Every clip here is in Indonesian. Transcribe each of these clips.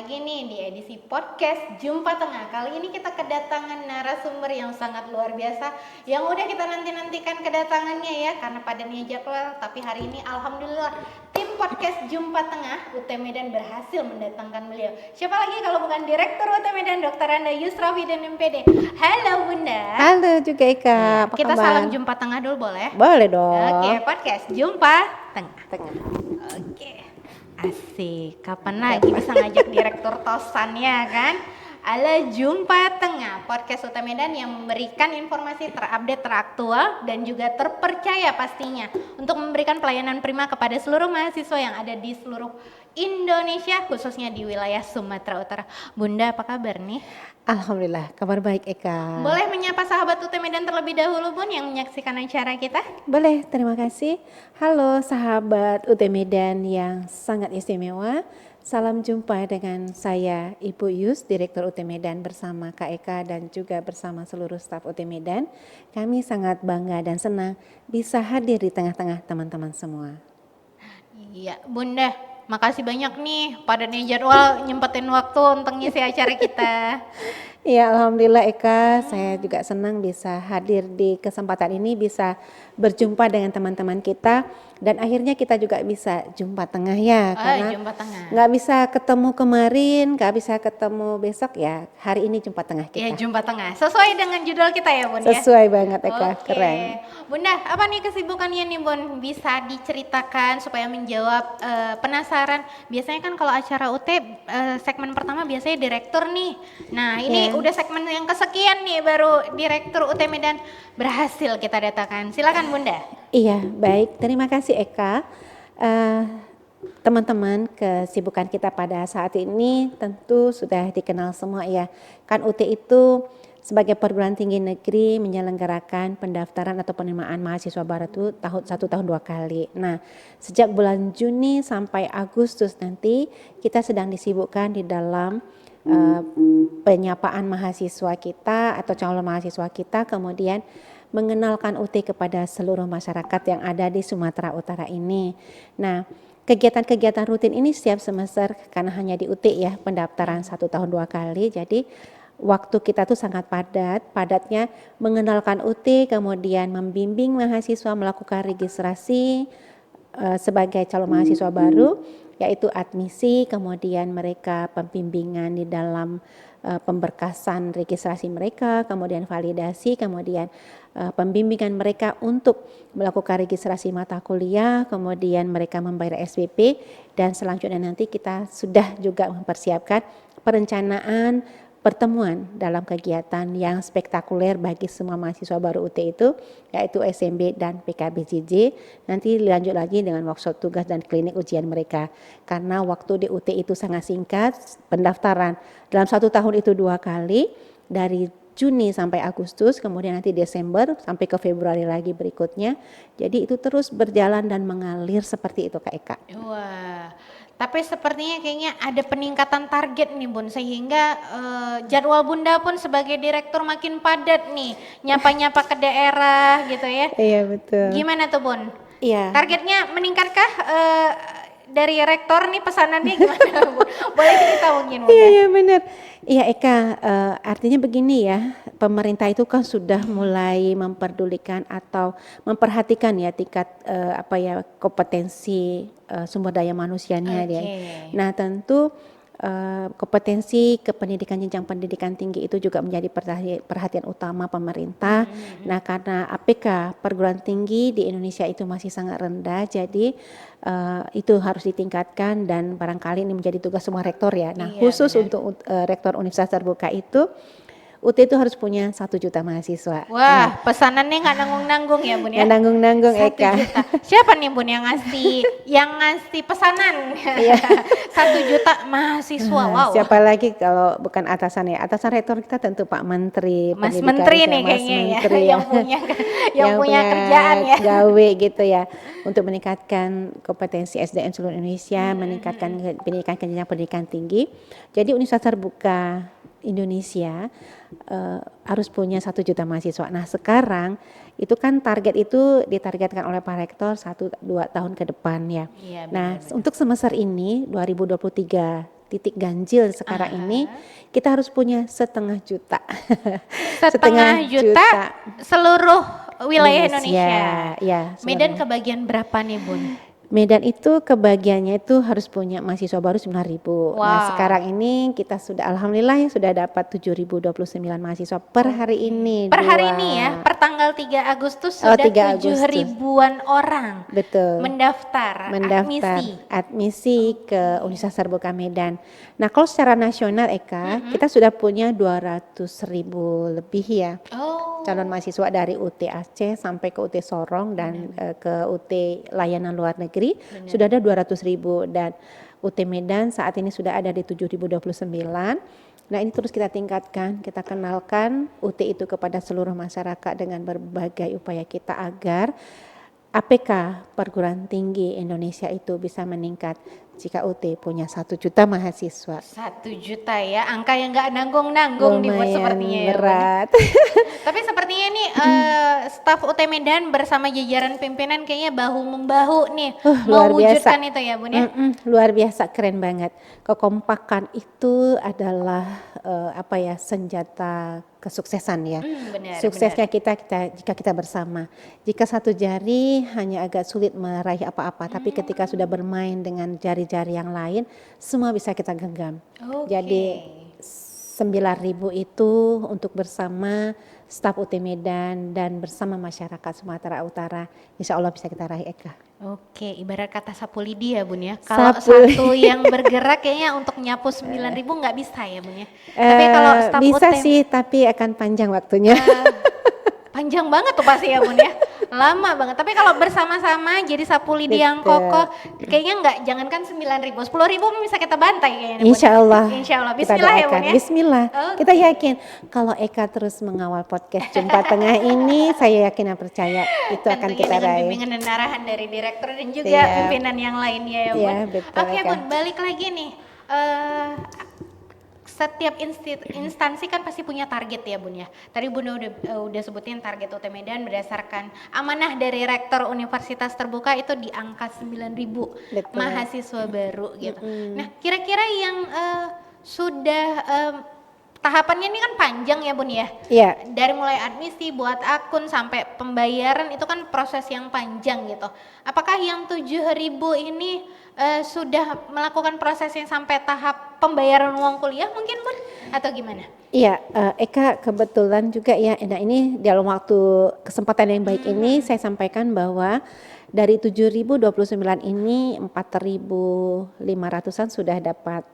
lagi nih di edisi podcast Jumpa Tengah. Kali ini kita kedatangan narasumber yang sangat luar biasa, yang udah kita nanti-nantikan kedatangannya ya, karena padannya jadwal. Tapi hari ini alhamdulillah tim podcast Jumpa Tengah UT Medan berhasil mendatangkan beliau. Siapa lagi kalau bukan Direktur UT Medan Dr. Anda Yusrafi dan MPD. Halo Bunda. Halo juga Eka, apa Kita kabar? salam Jumpa Tengah dulu boleh? Boleh dong. Oke, podcast Jumpa Tengah. Tengah. Oke, asik. Kapan lagi bisa ngajak direktur tosan ya kan? Ala Jumpa Tengah, podcast UT Medan yang memberikan informasi terupdate, teraktual, dan juga terpercaya pastinya untuk memberikan pelayanan prima kepada seluruh mahasiswa yang ada di seluruh Indonesia, khususnya di wilayah Sumatera Utara. Bunda, apa kabar nih? Alhamdulillah, kabar baik Eka. Boleh menyapa sahabat UT Medan terlebih dahulu Bun yang menyaksikan acara kita? Boleh, terima kasih. Halo sahabat UT Medan yang sangat istimewa. Salam jumpa dengan saya Ibu Yus, Direktur UT Medan bersama Kak Eka dan juga bersama seluruh staf UT Medan. Kami sangat bangga dan senang bisa hadir di tengah-tengah teman-teman semua. Iya, Bunda, makasih banyak nih padannya jadwal nyempetin waktu untuk ngisi acara kita. Ya Alhamdulillah Eka, saya juga senang bisa hadir di kesempatan ini, bisa berjumpa dengan teman-teman kita dan akhirnya kita juga bisa jumpa tengah ya, karena Jumpa Tengah. nggak bisa ketemu kemarin, nggak bisa ketemu besok ya, hari ini jumpa tengah Iya, kita. Jumpa Tengah. Sesuai dengan judul kita ya, Bun ya. Sesuai banget Eka, Oke. keren. Bunda, apa nih kesibukannya nih, Bun? Bisa diceritakan supaya menjawab penasaran. Biasanya kan kalau acara UT segmen pertama biasanya direktur nih. Nah, ini Ya. udah segmen yang kesekian nih baru Direktur UT Medan berhasil kita datangkan. Silakan, Bunda. Iya, baik. Terima kasih Eka. Teman-teman, kesibukan kita pada saat ini tentu sudah dikenal semua ya. Kan UT itu sebagai perguruan tinggi negeri menyelenggarakan pendaftaran atau penerimaan mahasiswa baru itu satu tahun 2 kali. Nah, sejak bulan Juni sampai Agustus nanti kita sedang disibukkan di dalam penyapaan mahasiswa kita atau calon mahasiswa kita, kemudian mengenalkan UT kepada seluruh masyarakat yang ada di Sumatera Utara ini. Nah, kegiatan-kegiatan rutin ini setiap semester karena hanya di UT ya, pendaftaran 1 tahun 2 kali. Jadi waktu kita tuh sangat padatnya mengenalkan UT, kemudian membimbing mahasiswa melakukan registrasi sebagai calon mahasiswa baru, yaitu admisi, kemudian mereka pembimbingan di dalam pemberkasan registrasi mereka, kemudian validasi, kemudian pembimbingan mereka untuk melakukan registrasi mata kuliah, kemudian mereka membayar SPP, dan selanjutnya nanti kita sudah juga mempersiapkan perencanaan pertemuan dalam kegiatan yang spektakuler bagi semua mahasiswa baru UT itu, yaitu SMB dan PKBJJ. Nanti lanjut lagi dengan workshop tugas dan klinik ujian mereka. Karena waktu di UT itu sangat singkat, pendaftaran dalam 1 tahun itu 2 kali, dari Juni sampai Agustus, kemudian nanti Desember sampai ke Februari lagi berikutnya. Jadi itu terus berjalan dan mengalir seperti itu Kak Eka. Wah, tapi sepertinya kayaknya ada peningkatan target nih Bun, sehingga jadwal Bunda pun sebagai direktur makin padat nih, nyapa-nyapa ke daerah gitu ya. Iya betul. Gimana tuh Bun? Iya. Targetnya meningkatkah dari rektor nih, pesanannya gimana Bun? Boleh cerita mungkin Bunda? Iya benar. Iya Eka, artinya begini ya, pemerintah itu kan sudah mulai memperdulikan atau memperhatikan ya tingkat kompetensi sumber daya manusianya ya. Nah tentu kompetensi kependidikan jenjang pendidikan tinggi itu juga menjadi perhatian utama pemerintah. Nah karena APK perguruan tinggi di Indonesia itu masih sangat rendah, jadi itu harus ditingkatkan dan barangkali ini menjadi tugas semua rektor ya. Nah khusus untuk rektor Universitas Terbuka itu UT itu harus punya 1 juta mahasiswa. Wah, pesanannya nggak nanggung-nanggung ya Bun ya? Nggak nanggung-nanggung 1 Eka. juta. Siapa nih Bun yang ngasih pesanan? 1 juta mahasiswa, wow. Siapa lagi kalau bukan atasan ya? Atasan rektor kita tentu Pak Menteri. Mas Pendidikan, Menteri nih Mas kayaknya Menteri ya, yang punya kerjaan ya. gawe gitu ya, untuk meningkatkan kompetensi SDM seluruh Indonesia, meningkatkan pendidikan jenjang pendidikan tinggi. Jadi Universitas Terbuka Indonesia harus punya 1 juta mahasiswa. Nah sekarang itu kan target itu ditargetkan oleh Pak Rektor 1-2 tahun ke depan ya. Iya, Nah benar. untuk semester ini 2023 titik ganjil sekarang ini, kita harus punya 1,5 juta. Setengah juta seluruh wilayah Indonesia. Ya, Medan seluruh. kebagian berapa nih Bun? Medan itu kebagiannya itu harus punya mahasiswa baru 9.000. Nah, Wow. sekarang ini kita sudah alhamdulillah ya sudah dapat 7.029 mahasiswa per hari ini. Per hari ini ya, per tanggal 3 Agustus sudah 3 7 Agustus. ribuan orang Betul. mendaftar admisi ke Universitas Terbuka Medan. Nah, kalau secara nasional Eka, kita sudah punya 200.000 lebih ya. Calon mahasiswa dari UT Aceh sampai ke UT Sorong dan ke UT Layanan Luar Negeri sudah ada 200.000 dan UT Medan saat ini sudah ada di 7.029. Nah, ini terus kita tingkatkan, kita kenalkan UT itu kepada seluruh masyarakat dengan berbagai upaya kita agar APK perguruan tinggi Indonesia itu bisa meningkat. Jika UT punya 1 juta mahasiswa. 1 juta ya, angka yang nggak nanggung-nanggung dibuat sepertinya ya. Berat. Tapi sepertinya nih staf UT Medan bersama jajaran pimpinan kayaknya bahu-membahu nih mewujudkan itu ya Bun ya. Luar biasa, keren banget. Kekompakan itu adalah senjata kesuksesan ya. Suksesnya kita jika kita bersama. Jika satu jari hanya agak sulit meraih apa-apa, tapi ketika sudah bermain dengan jari-jari yang lain, semua bisa kita genggam. Jadi 9.000 itu untuk bersama staf UT Medan dan bersama masyarakat Sumatera Utara, insya Allah bisa kita raih Eka. Oke, ibarat kata sapu lidi ya Bun ya. Kalau satu yang bergerak kayaknya untuk nyapu 9.000 nggak bisa ya Bun ya. Tapi kalau staf bisa UT sih, tapi akan panjang waktunya. Panjang banget tuh pasti ya Bun ya. Lama banget. Tapi kalau bersama-sama jadi sapu lidi yang kokoh, kayaknya enggak, jangankan 9.000, 10.000 bisa kita bantai kayaknya. Insya Allah. Insya Allah. Bismillah ya Bun ya. Bismillah. Kita yakin kalau Eka terus mengawal podcast Jumpa Tengah ini, saya yakin dan percaya itu tentunya akan kita dengan raih. bimbingan dan arahan dari direktur dan juga pimpinan yang lainnya ya Bun. Iya, betul, Oke Eka. Bun, balik lagi nih. Setiap instansi kan pasti punya target ya Bun ya. Tadi Bun udah sebutin target UT Medan berdasarkan amanah dari Rektor Universitas Terbuka itu di angka 9.000 mahasiswa baru gitu. Nah, kira-kira yang sudah tahapannya ini kan panjang ya Bun ya. Iya. Dari mulai admisi, buat akun sampai pembayaran itu kan proses yang panjang gitu. Apakah yang 7.000 ini sudah melakukan prosesnya sampai tahap pembayaran uang kuliah mungkin Bun? Atau gimana? Iya, Eka kebetulan juga ya. Nah, ini dalam waktu kesempatan yang baik ini saya sampaikan bahwa dari 7.029 ini 4.500-an sudah dapat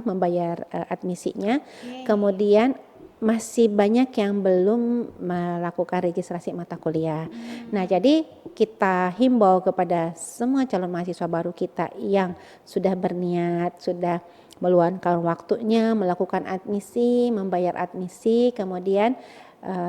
membayar admisinya. Kemudian masih banyak yang belum melakukan registrasi mata kuliah. Nah, jadi kita himbau kepada semua calon mahasiswa baru kita yang sudah berniat, sudah meluangkan waktunya melakukan admisi, membayar admisi, kemudian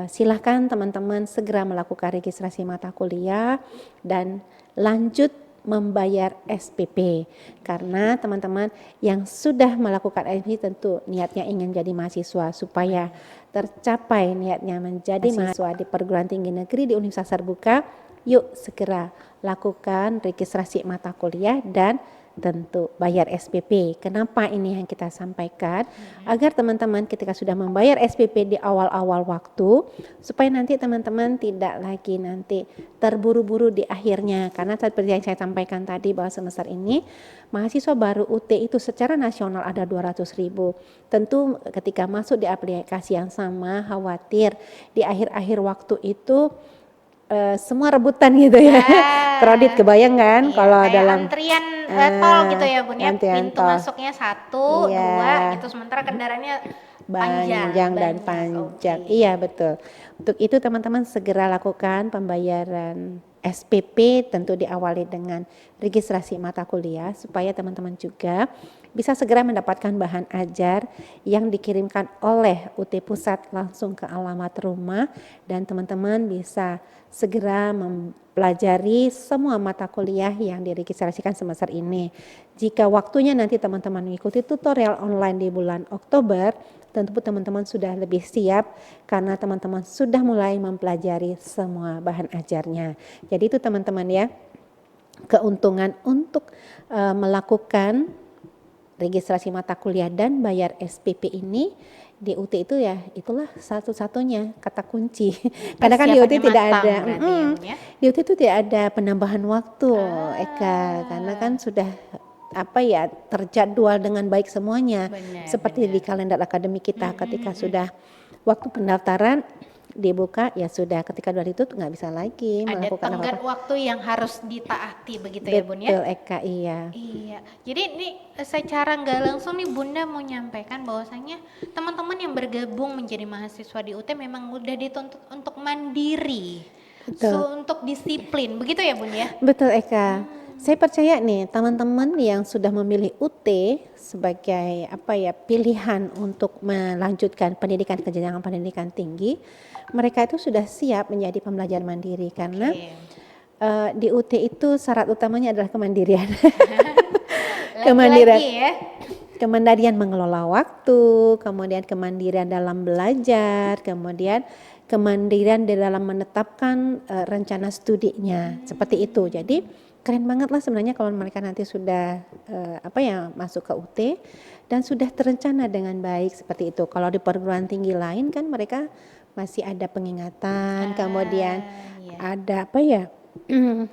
silahkan teman-teman segera melakukan registrasi mata kuliah dan lanjut membayar SPP, karena teman-teman yang sudah melakukan SPP tentu niatnya ingin jadi mahasiswa. Supaya tercapai niatnya menjadi mahasiswa di perguruan tinggi negeri di Universitas Terbuka, yuk segera lakukan registrasi mata kuliah dan tentu bayar SPP. Kenapa ini yang kita sampaikan? Agar teman-teman ketika sudah membayar SPP di awal-awal waktu, supaya nanti teman-teman tidak lagi nanti terburu-buru di akhirnya. Karena seperti yang saya sampaikan tadi bahwa semester ini mahasiswa baru UT itu secara nasional ada 200.000. Tentu ketika masuk di aplikasi yang sama, khawatir di akhir-akhir waktu itu semua rebutan gitu ya. Kredit, kebayang kan? Iya, kalau kayak dalam antrian tol gitu ya Bun ya, pintu tol. masuknya 1, 2 gitu, sementara kendaraannya panjang dan panjang. Iya, betul. Untuk itu teman-teman segera lakukan pembayaran SPP, tentu diawali dengan registrasi mata kuliah supaya teman-teman juga bisa segera mendapatkan bahan ajar yang dikirimkan oleh UT Pusat langsung ke alamat rumah, dan teman-teman bisa segera mempelajari semua mata kuliah yang diregistrasikan semester ini. Jika waktunya nanti teman-teman mengikuti tutorial online di bulan Oktober, tentu teman-teman sudah lebih siap karena teman-teman sudah mulai mempelajari semua bahan ajarnya. Jadi itu teman-teman ya, keuntungan untuk melakukan registrasi mata kuliah dan bayar SPP ini di UT itu ya itulah satu-satunya kata kunci. Karena kan di UT Persiapannya tidak matang ada, berarti ya Bun ya. di UT itu tidak ada penambahan waktu, Eka, karena Ah, kan sudah apa ya terjadwal dengan baik semuanya. benar Seperti di benar. kalender akademik kita, ketika Mm. sudah waktu pendaftaran dibuka ya sudah, ketika dari itu nggak bisa lagi Ada melakukan tenggat apa-apa. waktu yang harus ditaati begitu ya Bun ya. Betul Eka, iya. Iya, jadi ini secara nggak langsung nih Bunda mau nyampaikan bahwasanya teman-teman yang bergabung menjadi mahasiswa di UT memang udah dituntut untuk mandiri, Betul. untuk disiplin, begitu ya Bun ya? Betul Eka. Saya percaya nih teman-teman yang sudah memilih UT sebagai apa ya pilihan untuk melanjutkan pendidikan ke jenjang pendidikan tinggi, mereka itu sudah siap menjadi pembelajar mandiri karena Oke. di UT itu syarat utamanya adalah kemandirian. Lagi-lagi ya. Kemandirian mengelola waktu, kemudian kemandirian dalam belajar, kemudian kemandirian di dalam menetapkan rencana studinya, seperti itu. Jadi keren banget lah sebenarnya kalau mereka nanti sudah apa ya masuk ke UT dan sudah terencana dengan baik seperti itu. Kalau di perguruan tinggi lain kan mereka masih ada pengingatan, kemudian Iya. ada apa ya?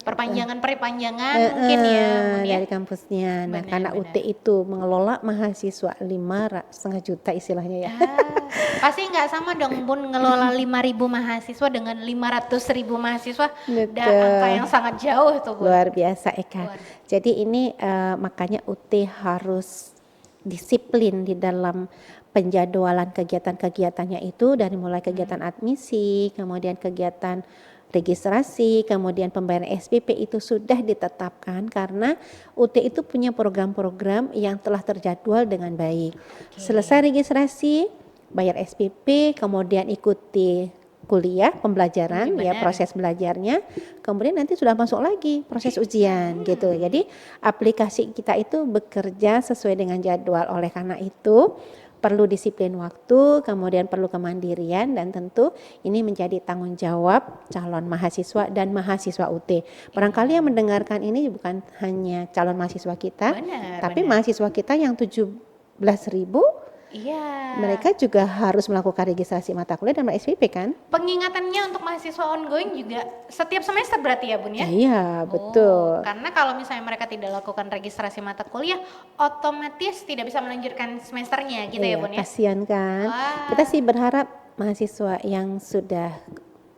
Perpanjangan mungkin ya Bun ya. Dari kampusnya. Nah, Benar, karena benar. UT itu mengelola mahasiswa 5,5 juta istilahnya ya. Pasti nggak sama dong Bun ngelola 5.000 mahasiswa dengan 500.000 mahasiswa. Angka yang sangat jauh tuh Bun. Luar biasa Eka. Luar. Jadi ini makanya UT harus disiplin di dalam penjadwalan kegiatan-kegiatannya itu, dari mulai kegiatan admisi, kemudian kegiatan registrasi, kemudian pembayaran SPP itu sudah ditetapkan karena UT itu punya program-program yang telah terjadwal dengan baik. Selesai registrasi, bayar SPP, kemudian ikuti kuliah pembelajaran ya, Benar. proses belajarnya, kemudian nanti sudah masuk lagi proses ujian gitu. Jadi aplikasi kita itu bekerja sesuai dengan jadwal. Oleh karena itu perlu disiplin waktu, kemudian perlu kemandirian, dan tentu ini menjadi tanggung jawab calon mahasiswa dan mahasiswa UT. Barangkali yang mendengarkan ini bukan hanya calon mahasiswa kita, Benar, tapi benar. mahasiswa kita yang 17.000, Iya. mereka juga harus melakukan registrasi mata kuliah dan SPP kan? Pengingatannya untuk mahasiswa ongoing juga setiap semester berarti ya Bun ya? Iya, Oh, betul. karena kalau misalnya mereka tidak lakukan registrasi mata kuliah, otomatis tidak bisa melanjutkan semesternya gitu ya Iya, Bun ya? kasihan kan. Wah. Kita sih berharap mahasiswa yang sudah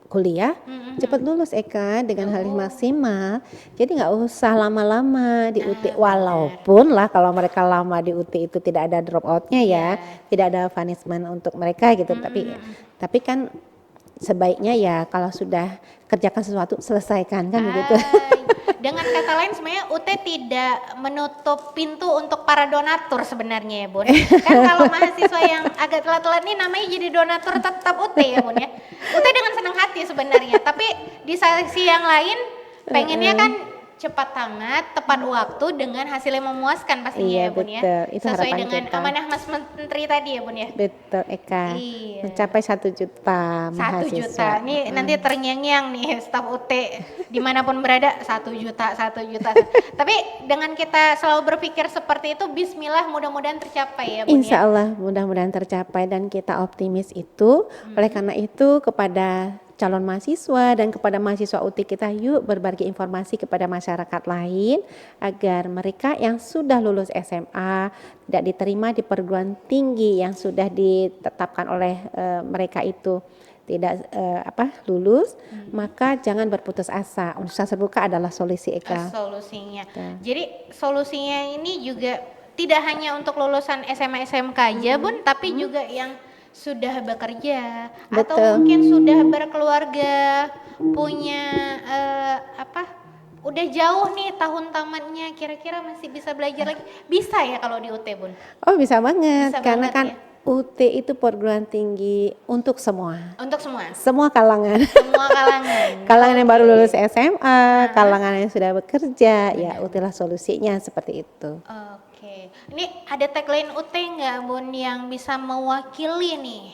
kuliah cepat lulus Eka dengan hal yang maksimal. Jadi nggak usah lama-lama di UT, walaupun lah kalau mereka lama di UT itu tidak ada drop outnya ya, tidak ada punishment untuk mereka gitu. Tapi kan sebaiknya ya kalau sudah kerjakan sesuatu selesaikan kan begitu. Dengan kata lain sebenarnya UT tidak menutup pintu untuk para donatur sebenarnya ya Bun. Kan kalau mahasiswa yang agak telat-telat nih namanya jadi donatur tetap UT ya Bun ya. UT dengan senang hati sebenarnya, tapi di sisi yang lain pengennya kan cepat tamat, tepat waktu dengan hasil yang memuaskan pastinya Iya, ya Bun ya. betul. Itu Sesuai harapan dengan kita. amanah Mas Menteri tadi ya Bun ya. Betul Eka. Iya. Mencapai 1 juta 1 mahasiswa. juta, ini nanti terngiang-ngiang nih staf UT dimanapun berada 1 juta, 1 juta. Tapi dengan kita selalu berpikir seperti itu, Bismillah mudah-mudahan tercapai ya Bun Insya ya. Allah mudah-mudahan tercapai dan kita optimis itu. Oleh karena itu kepada calon mahasiswa dan kepada mahasiswa UT kita, yuk berbagi informasi kepada masyarakat lain agar mereka yang sudah lulus SMA tidak diterima di perguruan tinggi yang sudah ditetapkan oleh mereka itu tidak lulus, maka jangan berputus asa. Universitas terbuka adalah solusi Eka. Solusinya. Jadi solusinya ini juga tidak hanya untuk lulusan SMA SMK aja Bun, tapi juga yang sudah bekerja atau Betul. mungkin sudah berkeluarga, punya udah jauh nih tahun tamatnya, kira-kira masih bisa belajar lagi. Bisa ya kalau di UT Bun? Oh bisa banget, Bisa karena banget kan ya. UT itu perguruan tinggi untuk semua. Untuk semua? Semua kalangan. Semua kalangan. Kalangan yang baru lulus SMA, kalangan yang sudah bekerja, ya UT lah solusinya seperti itu. Oke, ini ada tagline UT nggak Bun yang bisa mewakili nih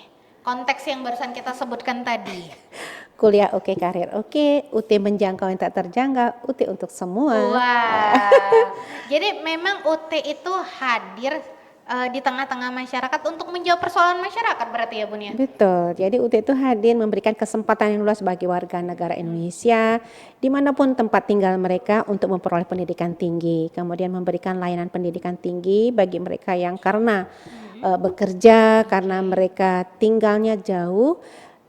konteks yang barusan kita sebutkan tadi? kuliah oke, karir oke, UT menjangkau yang tak terjangkau, UT untuk semua. Wah, jadi memang UT itu hadir di tengah-tengah masyarakat untuk menjawab persoalan masyarakat berarti ya Bun ya? Betul, jadi UT itu hadir memberikan kesempatan yang luas bagi warga negara Indonesia dimanapun tempat tinggal mereka untuk memperoleh pendidikan tinggi, kemudian memberikan layanan pendidikan tinggi bagi mereka yang karena bekerja, karena mereka tinggalnya jauh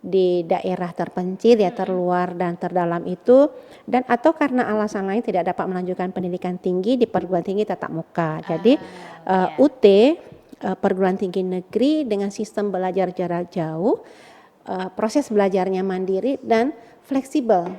di daerah terpencil ya, terluar dan terdalam itu, dan atau karena alasan lain tidak dapat melanjutkan pendidikan tinggi di perguruan tinggi tatap muka. Jadi UT perguruan tinggi negeri dengan sistem belajar jarak jauh, proses belajarnya mandiri dan fleksibel.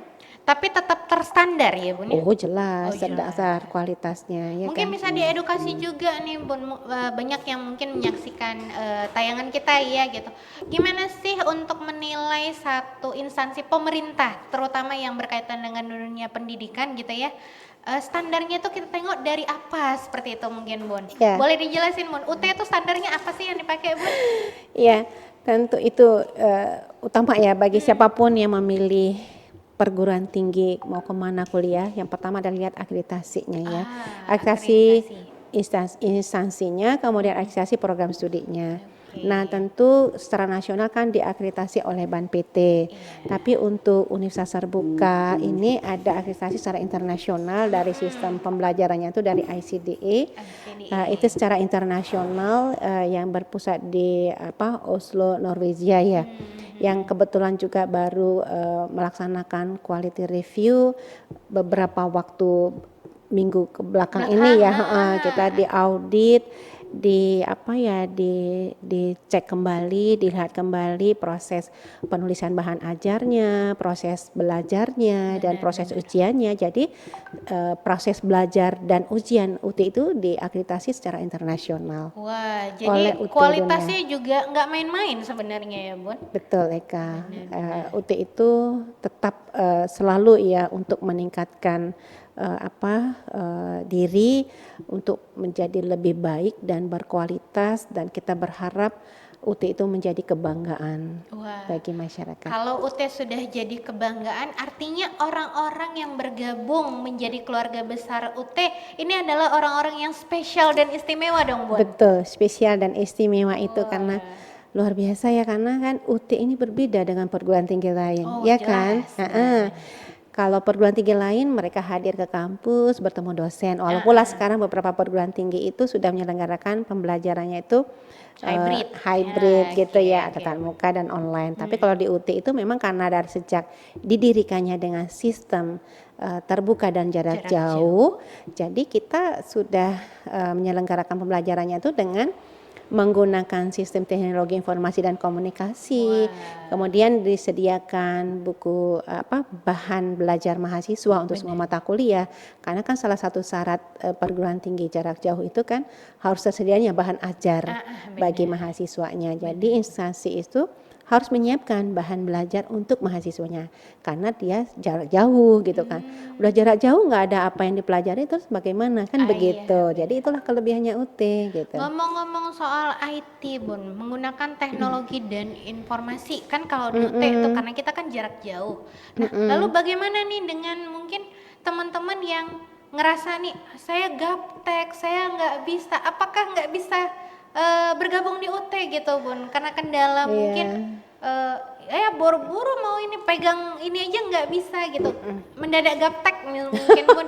Tapi tetap terstandar ya Bun ya? Oh jelas, Oh, terdasar kualitasnya ya Mungkin kan. bisa diedukasi juga nih Bun, banyak yang mungkin menyaksikan tayangan kita ya gitu. Gimana sih untuk menilai satu instansi pemerintah, terutama yang berkaitan dengan dunia pendidikan gitu ya? Standarnya tuh kita tengok dari apa seperti itu mungkin Bun. Ya. Boleh dijelasin Bun, UT itu standarnya apa sih yang dipakai Bun? Iya, tentu itu utama ya bagi siapapun yang memilih perguruan tinggi mau kemana kuliah. Yang pertama adalah lihat akreditasinya ya, akreditasi instansinya, kemudian akreditasi program studinya. Nah tentu secara nasional kan diakreditasi oleh BANPT, tapi untuk universitas terbuka ini ada akreditasi secara internasional dari sistem pembelajarannya itu dari ICDE. Itu secara internasional yang berpusat di Oslo, Norwegia ya, yang kebetulan juga baru melaksanakan quality review beberapa waktu minggu ke belakang ini ya. Kita diaudit, dicek kembali, dilihat kembali proses penulisan bahan ajarnya, proses belajarnya, dan proses ujiannya. Jadi proses belajar dan ujian UT itu diakreditasi secara internasional. Wah, jadi kualitasnya juga nggak main-main sebenarnya ya Bun? Betul Eka, UT itu tetap selalu ya untuk meningkatkan diri untuk menjadi lebih baik dan berkualitas, dan kita berharap UT itu menjadi kebanggaan bagi masyarakat. Kalau UT sudah jadi kebanggaan, artinya orang-orang yang bergabung menjadi keluarga besar UT ini adalah orang-orang yang spesial dan istimewa dong Bun? Betul, spesial dan istimewa itu karena luar biasa ya, karena kan UT ini berbeda dengan perguruan tinggi lain, ya jelas, kan? Kalau perguruan tinggi lain mereka hadir ke kampus bertemu dosen, walaupun sekarang beberapa perguruan tinggi itu sudah menyelenggarakan pembelajarannya itu hybrid gitu ya, tatap muka dan online. Tapi kalau di UT itu memang karena dari sejak didirikannya dengan sistem terbuka dan jarak jauh, jadi kita sudah menyelenggarakan pembelajarannya itu dengan menggunakan sistem teknologi informasi dan komunikasi. Kemudian disediakan buku bahan belajar mahasiswa untuk semua mata kuliah, karena kan salah satu syarat perguruan tinggi jarak jauh itu kan harus tersedianya bahan ajar bagi mahasiswanya. Jadi instansi itu harus menyiapkan bahan belajar untuk mahasiswanya karena dia jarak jauh gitu kan. Udah jarak jauh nggak ada apa yang dipelajari, terus bagaimana kan begitu. Jadi itulah kelebihannya UT gitu. Ngomong-ngomong soal IT Bun, menggunakan teknologi dan informasi kan kalau di UT itu karena kita kan jarak jauh. Nah, lalu bagaimana nih dengan mungkin teman-teman yang ngerasa nih saya gaptek, saya nggak bisa, apakah nggak bisa bergabung di UT gitu Bun, karena kendala mungkin buru-buru mau ini pegang ini aja nggak bisa gitu, mendadak gaptek mungkin Bun.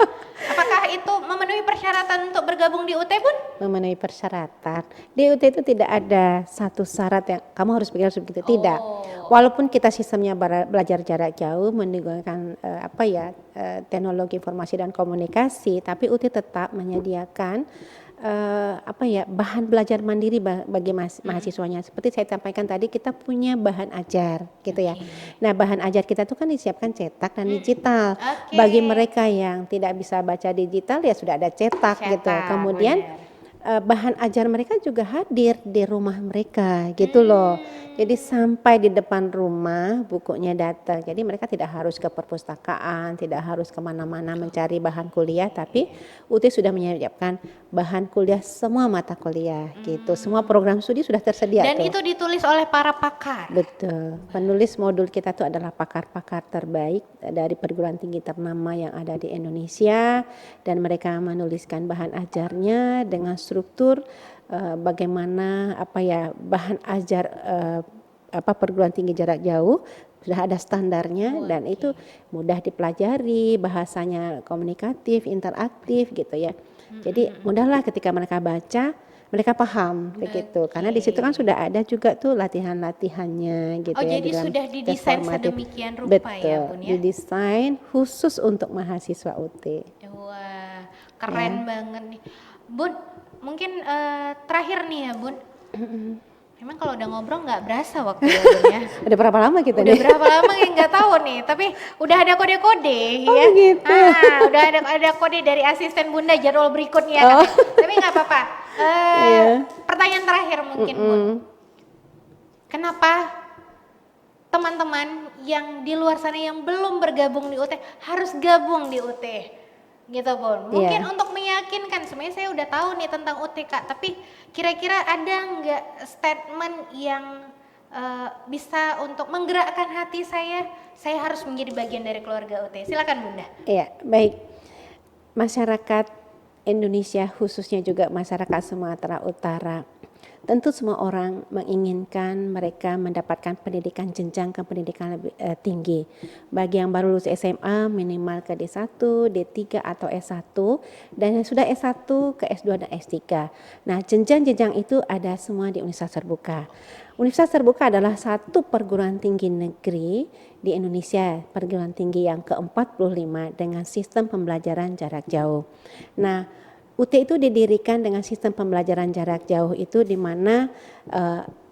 Apakah itu memenuhi persyaratan untuk bergabung di UT Bun? Memenuhi persyaratan. Di UT itu tidak ada satu syarat yang kamu harus begitu, tidak. Walaupun kita sistemnya belajar jarak jauh menggunakan teknologi informasi dan komunikasi, tapi UT tetap menyediakan bahan belajar mandiri bagi mahasiswanya. Seperti saya sampaikan tadi, kita punya bahan ajar gitu ya. Nah, bahan ajar kita itu kan disiapkan cetak dan digital. Bagi mereka yang tidak bisa baca digital ya sudah ada cetak gitu. Kemudian bahan ajar mereka juga hadir di rumah mereka gitu loh. Jadi sampai di depan rumah bukunya datang. Jadi mereka tidak harus ke perpustakaan, tidak harus kemana-mana mencari bahan kuliah, tapi UT sudah menyiapkan bahan kuliah semua mata kuliah gitu. Semua program studi sudah tersedia Dan tuh. itu ditulis oleh para pakar. Betul. Penulis modul kita tuh adalah pakar-pakar terbaik dari perguruan tinggi ternama yang ada di Indonesia, dan mereka menuliskan bahan ajarnya dengan struktur bagaimana bahan ajar perguruan tinggi jarak jauh sudah ada standarnya, dan itu mudah dipelajari, bahasanya komunikatif, interaktif gitu ya. Jadi mudahlah ketika mereka baca, mereka paham begitu, karena di situ kan sudah ada juga tuh latihan-latihannya gitu ya. Jadi dalam sudah tes didesain formatif. sedemikian rupa ya Bun ya. Didesain khusus untuk mahasiswa UT. Wah, keren banget nih. Bun, mungkin terakhir nih ya Bun. Memang kalau udah ngobrol nggak berasa waktu ya Bun ya. Udah berapa lama kita Udah nih? berapa lama nggak tahu nih, tapi udah ada kode-kode ya. Begitu. Udah ada kode dari asisten Bunda jadwal berikutnya katanya. Tapi nggak apa-apa. Pertanyaan terakhir mungkin Bun. Kenapa teman-teman yang di luar sana yang belum bergabung di UT harus gabung di UT? Gitu Bun. Mungkin untuk meyakinkan, sebenarnya saya udah tahu nih tentang UT Kak, tapi kira-kira ada nggak statement yang bisa untuk menggerakkan hati saya harus menjadi bagian dari keluarga UT. Silakan Bunda. Iya, baik. Masyarakat Indonesia, khususnya juga masyarakat Sumatera Utara, tentu semua orang menginginkan mereka mendapatkan pendidikan jenjang ke pendidikan lebih tinggi. Bagi yang baru lulus SMA minimal ke D1, D3 atau S1, dan yang sudah S1 ke S2 dan S3. Nah, jenjang-jenjang itu ada semua di Universitas Terbuka. Universitas Terbuka adalah satu perguruan tinggi negeri di Indonesia, perguruan tinggi yang ke-45 dengan sistem pembelajaran jarak jauh. Nah, UT itu didirikan dengan sistem pembelajaran jarak jauh itu di mana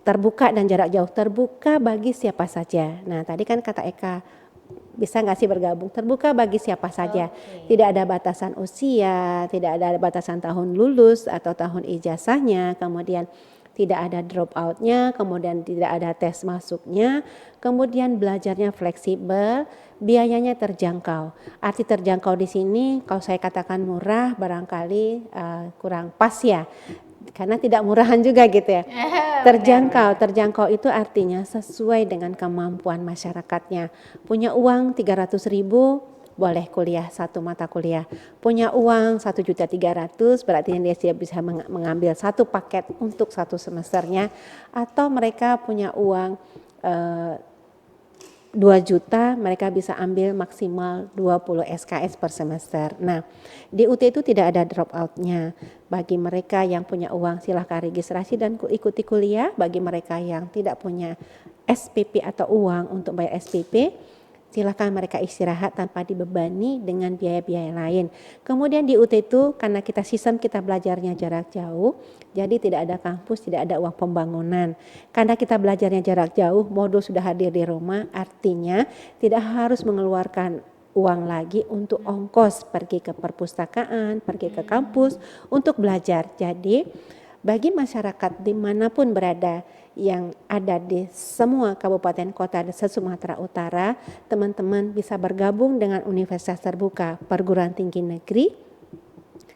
terbuka dan jarak jauh, terbuka bagi siapa saja. Nah tadi kan kata Eka, bisa nggak sih bergabung? Terbuka bagi siapa saja, tidak ada batasan usia, tidak ada batasan tahun lulus atau tahun ijazahnya, kemudian tidak ada drop outnya, kemudian tidak ada tes masuknya, kemudian belajarnya fleksibel, biayanya terjangkau. Arti terjangkau di sini kalau saya katakan murah barangkali kurang pas ya, karena tidak murahan juga gitu ya. Terjangkau itu artinya sesuai dengan kemampuan masyarakatnya. Punya uang 300.000 boleh kuliah satu mata kuliah. Punya uang 1.300.000 berarti dia bisa mengambil satu paket untuk satu semesternya, atau mereka punya uang 2 juta, mereka bisa ambil maksimal 20 SKS per semester. Nah, di UT itu tidak ada drop out-nya. Bagi mereka yang punya uang silahkan registrasi dan ikuti kuliah. Bagi mereka yang tidak punya SPP atau uang untuk bayar SPP, silakan mereka istirahat tanpa dibebani dengan biaya-biaya lain. Kemudian di UT itu karena sistem kita belajarnya jarak jauh, jadi tidak ada kampus, tidak ada uang pembangunan. Karena kita belajarnya jarak jauh, modul sudah hadir di rumah, artinya tidak harus mengeluarkan uang lagi untuk ongkos pergi ke perpustakaan, pergi ke kampus untuk belajar. Jadi bagi masyarakat dimanapun berada yang ada di semua kabupaten kota di Sumatera Utara, teman-teman bisa bergabung dengan Universitas Terbuka Perguruan Tinggi Negeri.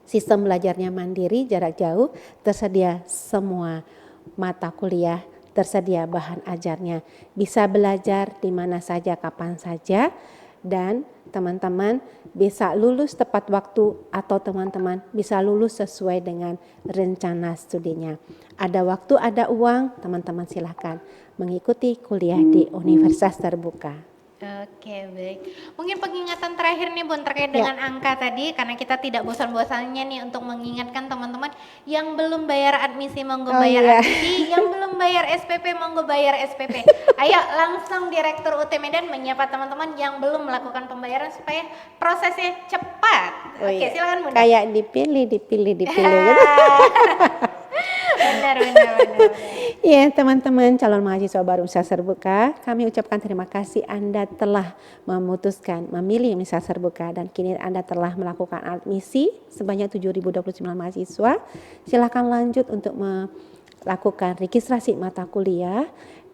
Sistem belajarnya mandiri, jarak jauh, tersedia semua mata kuliah, tersedia bahan ajarnya. Bisa belajar di mana saja, kapan saja, dan teman-teman bisa lulus tepat waktu atau teman-teman bisa lulus sesuai dengan rencana studinya. Ada waktu, ada uang, teman-teman silahkan mengikuti kuliah di Universitas Terbuka. Oke, baik. Mungkin pengingatan terakhir nih Bun terkait dengan angka tadi, karena kita tidak bosan-bosannya nih untuk mengingatkan teman-teman yang belum bayar admisi monggo bayar admisi, yang belum bayar SPP monggo bayar SPP. Ayo langsung Direktur UT Medan menyapa teman-teman yang belum melakukan pembayaran supaya prosesnya cepat. Oke, silakan Bun. Kayak dipilih gitu. Benar. Ya, teman-teman calon mahasiswa baru Universitas Terbuka, kami ucapkan terima kasih Anda telah memutuskan memilih Universitas Terbuka dan kini Anda telah melakukan admisi sebanyak 7.029 mahasiswa. Silakan lanjut untuk melakukan registrasi mata kuliah.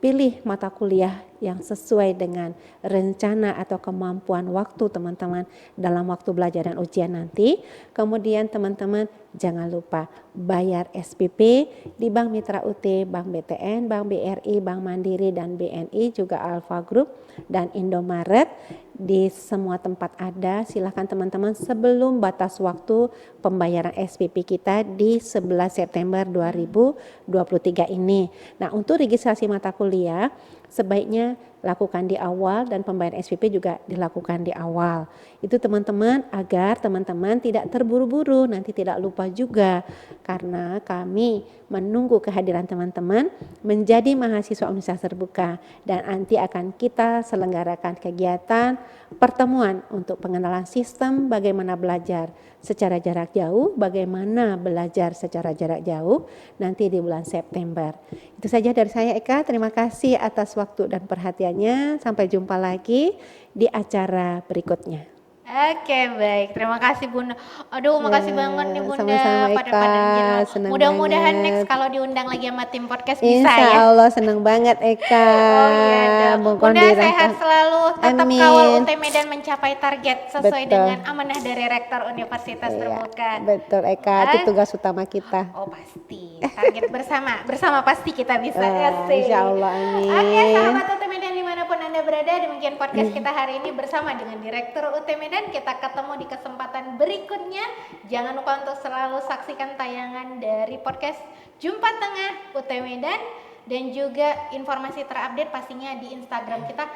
pilih mata kuliah yang sesuai dengan rencana atau kemampuan waktu teman-teman dalam waktu belajar dan ujian nanti. Kemudian teman-teman jangan lupa bayar SPP di Bank Mitra UT, Bank BTN, Bank BRI, Bank Mandiri dan BNI, juga Alfa Group dan Indomaret. Di semua tempat ada, silakan teman-teman sebelum batas waktu pembayaran SPP kita di 11 September 2023 ini. Nah, untuk registrasi mata kuliah sebaiknya lakukan di awal dan pembayaran SPP juga dilakukan di awal. Itu teman-teman agar teman-teman tidak terburu-buru, nanti tidak lupa juga, karena kami menunggu kehadiran teman-teman menjadi mahasiswa Universitas Terbuka dan nanti akan kita selenggarakan kegiatan pertemuan untuk pengenalan sistem bagaimana belajar secara jarak jauh, bagaimana belajar secara jarak jauh nanti di bulan September. Itu saja dari saya Eka, terima kasih atas waktu dan perhatiannya. Sampai jumpa lagi di acara berikutnya. Oke, baik. Terima kasih Bunda. Aduh, makasih banget nih Bunda. Sama-sama Eka, Pada mudah-mudahan banget. next kalau diundang lagi sama tim podcast bisa Insya ya. Allah senang banget Eka. Oh iya dong. Mohon Bunda sehat dirahmati. selalu, tetap Amin. kawal UT Medan mencapai target sesuai Betul. dengan amanah dari Rektor Universitas Iya, Terbuka. betul Eka, itu tugas utama kita. Oh pasti, target bersama pasti kita bisa. Insya Allah, amin. Oke, sahabat UT Medan dimanapun Anda berada, demikian podcast kita hari ini bersama dengan Direktur UT Medan. Kita ketemu di kesempatan berikutnya. Jangan lupa untuk selalu saksikan tayangan dari podcast Jumpa Tengah UT Medan dan juga informasi terupdate pastinya di Instagram kita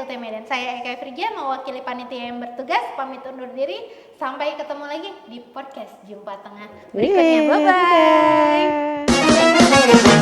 @utmedan. Saya Eka Frigia mewakili panitia yang bertugas pamit undur diri. Sampai ketemu lagi di podcast Jumpa Tengah berikutnya. Bye bye.